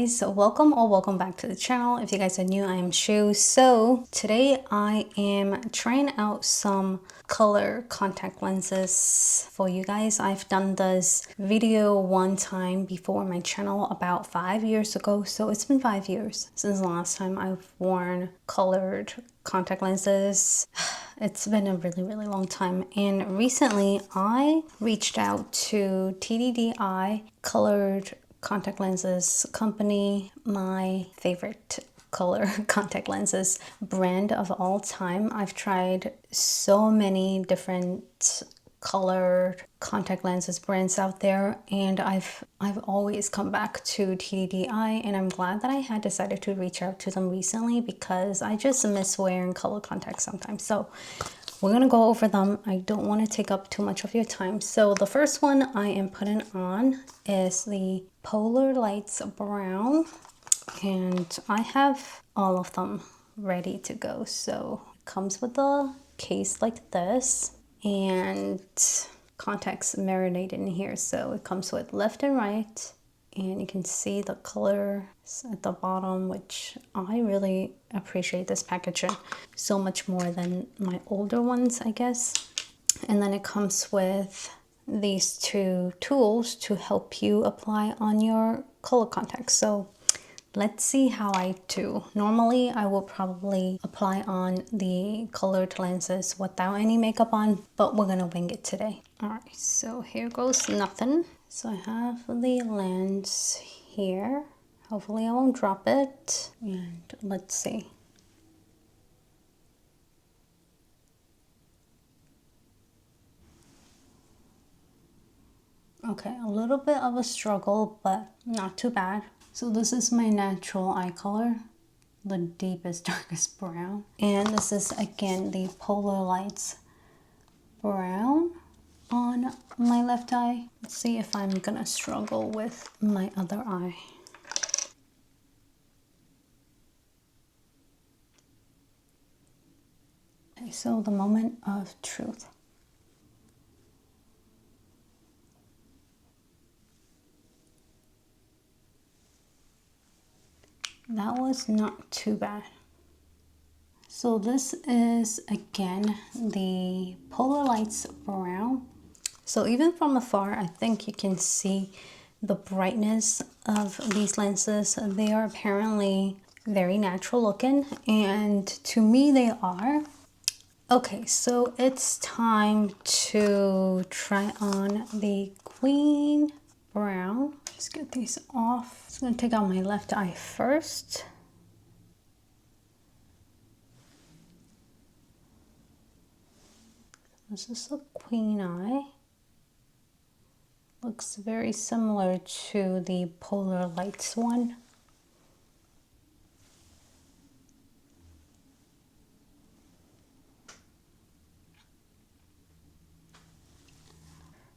guys, so welcome back to the channel. If you guys are new, I am Shu. So today I am trying out some color contact lenses for you guys. I've done this video one time before on my channel about 5 years ago, so it's been 5 years since the last time I've worn colored contact lenses. It's been a really long time, and recently I reached out to TTdeye colored contact lenses company, my favorite color contact lenses brand of all time. I've tried so many different colored contact lenses brands out there, and I've always come back to TTdeye, and I'm glad that I had decided to reach out to them recently because I just miss wearing color contacts sometimes. So we're gonna go over them. I don't want to take up too much of your time. So the first one I am putting on is the Polar Lights Brown, and I have all of them ready to go. So it comes with a case like this, and contacts marinated in here. So it comes with left and right, and you can see the color at the bottom, which I really appreciate this packaging so much more than my older ones, I guess. And then it comes with these two tools to help you apply on your color contacts. So let's see how I do. Normally I will probably apply on the colored lenses without any makeup on, but we're gonna wing it today. All right, so here goes nothing. So I have the lens here. Hopefully I won't drop it. And let's see. Okay, a little bit of a struggle, but not too bad. So this is my natural eye color, the deepest, darkest brown. And this is, again, the Polar Lights Brown on my left eye. Let's see if I'm gonna struggle with my other eye. Okay, so the moment of truth. That was not too bad. So this is, again, the Polar Lights Brown. So even from afar, I think you can see the brightness of these lenses. They are apparently very natural looking, and to me they are. Okay, so it's time to try on the Queen Brown. Let's get these off. I'm gonna take out my left eye first. This is a queen eye. Looks very similar to the Polar Lights one.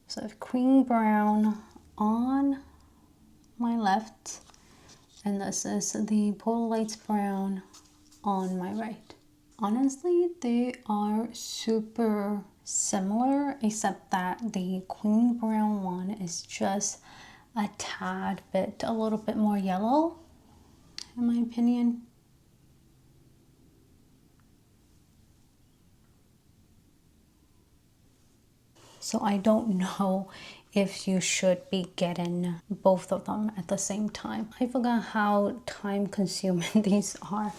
So I have Queen Brown on my left, and this is the Polar Lights Brown on my right. Honestly, they are super similar, except that the Queen Brown one is just a tad bit, a little bit more yellow, in my opinion. So I don't know if you should be getting both of them at the same time. I forgot how time consuming these are.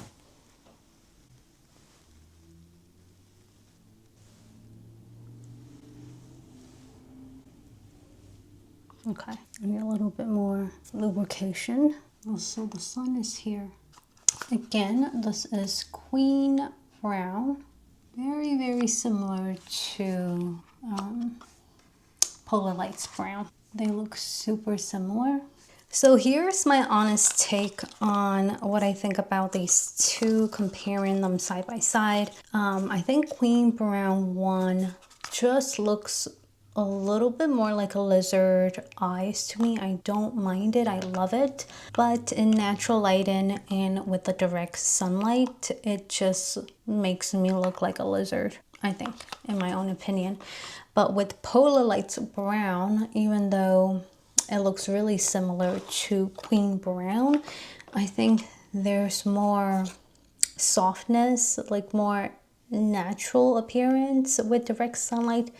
Okay, I need a little bit more lubrication. Also, the sun is here. Again, this is Queen Brown. Very similar to Polar Lights Brown. They look super similar. So here's my honest take on what I think about these two, comparing them side by side. I think Queen Brown one just looks a little bit more like a lizard eyes to me. I don't mind it, I love it, but in natural lighting and with the direct sunlight, it just makes me look like a lizard, I think, in my own opinion. But with Polar Lights Brown, even though it looks really similar to Queen Brown. I think there's more softness, like more natural appearance with direct sunlight.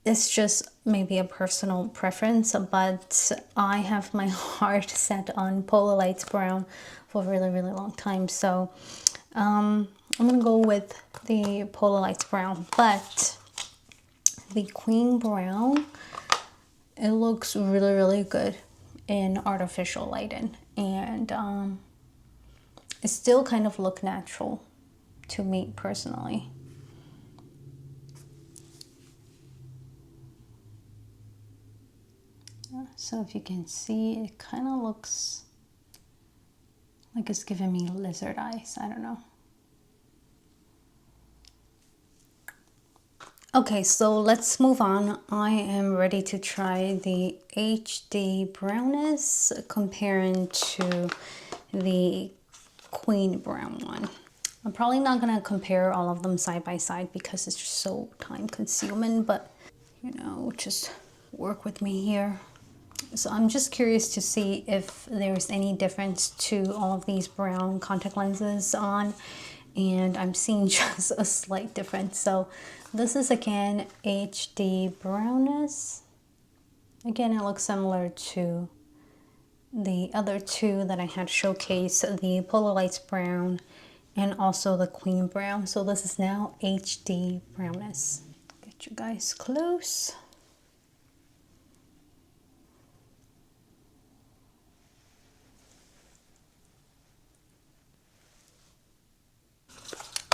It's just maybe a personal preference, but I have my heart set on Polar Lights Brown for a really, really long time. So I'm gonna go with the Polar Lights Brown, but the Queen Brown, it looks really, really good in artificial lighting, and it still kind of look natural to me personally. So if you can see, it kind of looks like it's giving me lizard eyes. I don't know. Okay, so let's move on. I am ready to try the HD Brownness comparing to the Queen Brown one. I'm probably not gonna compare all of them side by side because it's just so time consuming, but you know, just work with me here. So I'm just curious to see if there's any difference to all of these brown contact lenses on, and I'm seeing just a slight difference. So this is again HD Brownness. Again, it looks similar to the other two that I had showcased, the Polar Lights Brown and also the Queen Brown. So this is now HD Brownness. Get you guys close.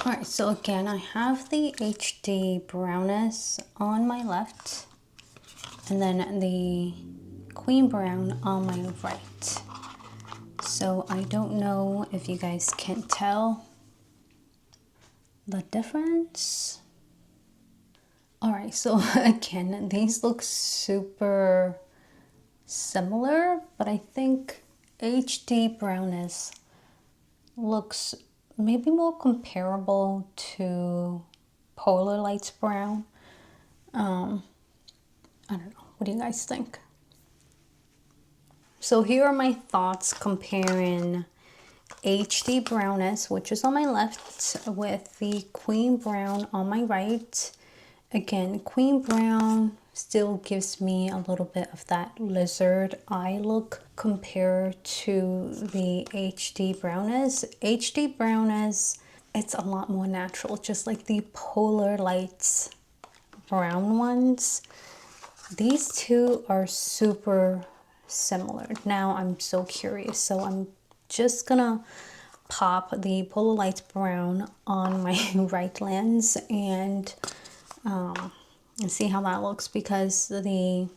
Alright, so again, I have the HD Brownness on my left, and then the Queen Brown on my right. So I don't know if you guys can tell the difference. Alright, so again, these look super similar, but I think HD Brownness looks maybe more comparable to Polar Lights Brown. I don't know. What do you guys think? So here are my thoughts comparing HD Brownness, which is on my left, with the Queen Brown on my right. Again, Queen Brown still gives me a little bit of that lizard eye look compared to the HD Brownness. HD Brownness, it's a lot more natural, just like the Polar Lights Brown ones. These two are super similar. Now I'm so curious, so I'm just gonna pop the Polar Lights Brown on my right lens and see how that looks, because the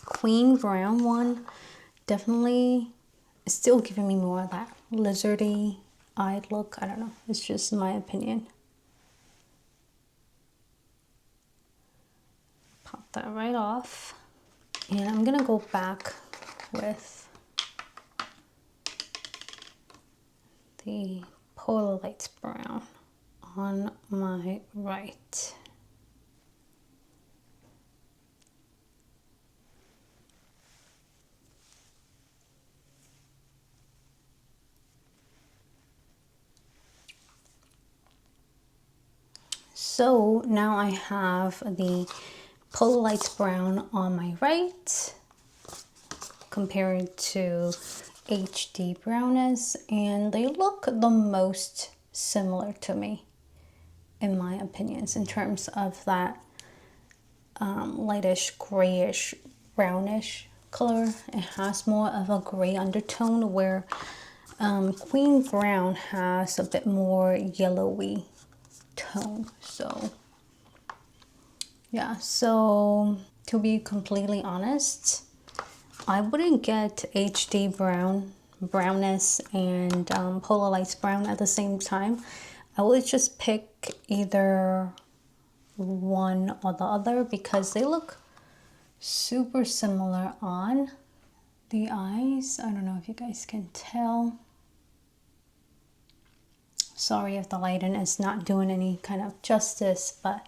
Queen Brown one definitely is still giving me more of that lizardy eyed look. I don't know, it's just my opinion. Pop that right off, and I'm gonna go back with the Polar Lights Brown on my right. So now I have the Polar Lights Brown on my right compared to HD Brownness, and they look the most similar to me, in my opinions, in terms of that lightish, grayish, brownish color. It has more of a gray undertone, where Queen Brown has a bit more yellowy tone. So yeah, so to be completely honest, I wouldn't get HD Brownness and Polar Lights Brown at the same time. I would just pick either one or the other because they look super similar on the eyes. I don't know if you guys can tell. Sorry if the lighting is not doing any kind of justice, but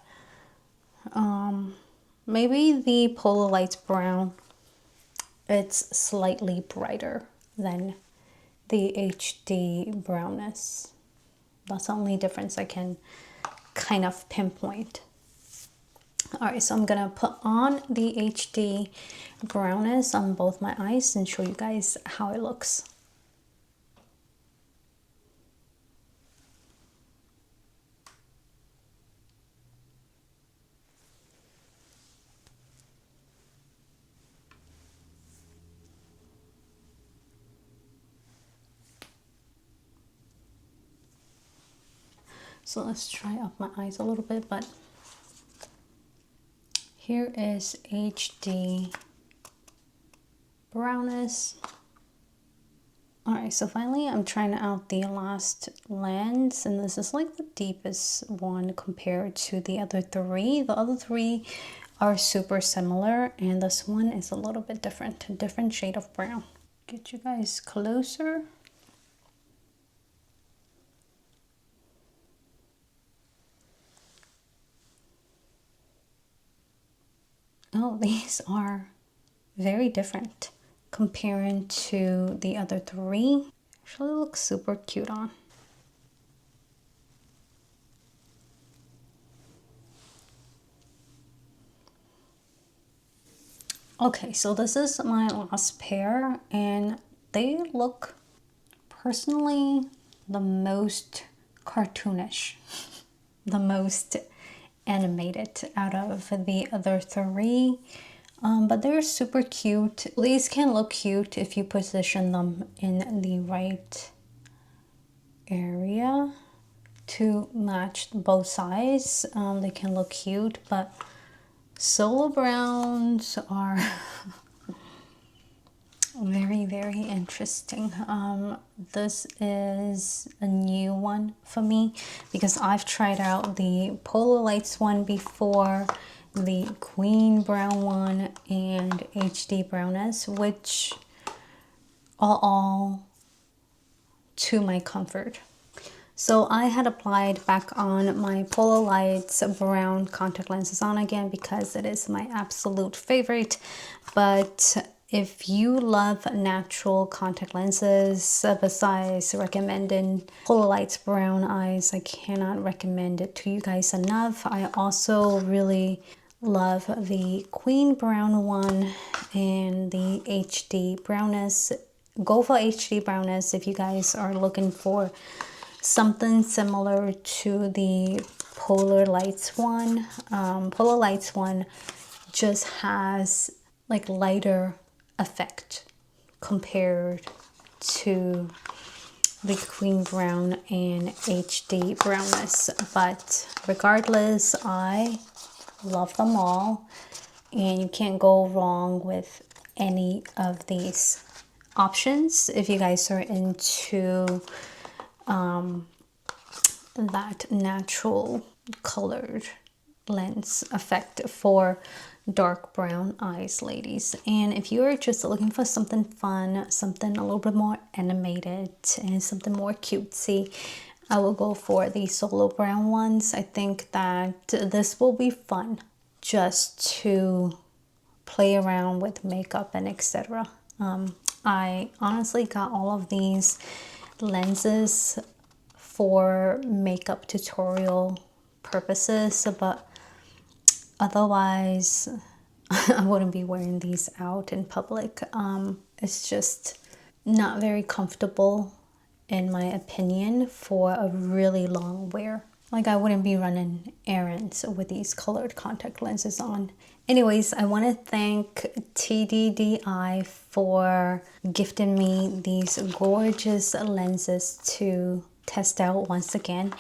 maybe the Polar Lights Brown it's slightly brighter than the HD Brownness. That's the only difference I can kind of pinpoint. All right, so I'm gonna put on the HD Brownness on both my eyes and show you guys how it looks. So let's try up my eyes a little bit, but here is HD Brownness. All right, so finally I'm trying out the last lens, and this is like the deepest one compared to the other three. The other three are super similar, and this one is a little bit different, a different shade of brown. Get you guys closer. Oh, these are very different comparing to the other three. Actually looks super cute on. Okay, so this is my last pair, and they look personally the most cartoonish, the most animated out of the other three. But they're super cute. These can look cute if you position them in the right area to match both sides. They can look cute, but solo browns are very, very interesting. This is a new one for me because I've tried out the Polar Lights one before, the Queen Brown one, and HD Brownness, which are all to my comfort. So I had applied back on my Polar Lights brown contact lenses on again because it is my absolute favorite. But if you love natural contact lenses, besides recommending Polar Lights brown eyes, I cannot recommend it to you guys enough. I also really love the Queen Brown one and the HD Brownness. Go for HD Brownness if you guys are looking for something similar to the Polar Lights one. Polar Lights one just has like lighter effect compared to the Queen Brown and HD Brownness. But regardless, I love them all, and you can't go wrong with any of these options if you guys are into that natural colored lens effect for dark brown eyes, ladies. And if you're just looking for something fun, something a little bit more animated and something more cutesy, I will go for the solo brown ones. I think that this will be fun just to play around with makeup and etc. I honestly got all of these lenses for makeup tutorial purposes, but otherwise I wouldn't be wearing these out in public. It's just not very comfortable in my opinion for a really long wear. Like, I wouldn't be running errands with these colored contact lenses on. Anyways, I want to thank TTdeye for gifting me these gorgeous lenses to test out once again.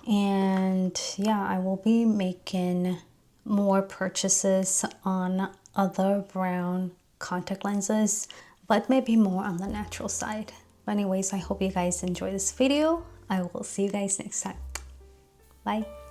And yeah, I will be making more purchases on other brown contact lenses, but maybe more on the natural side. But anyways, I hope you guys enjoy this video. I will see you guys next time. Bye.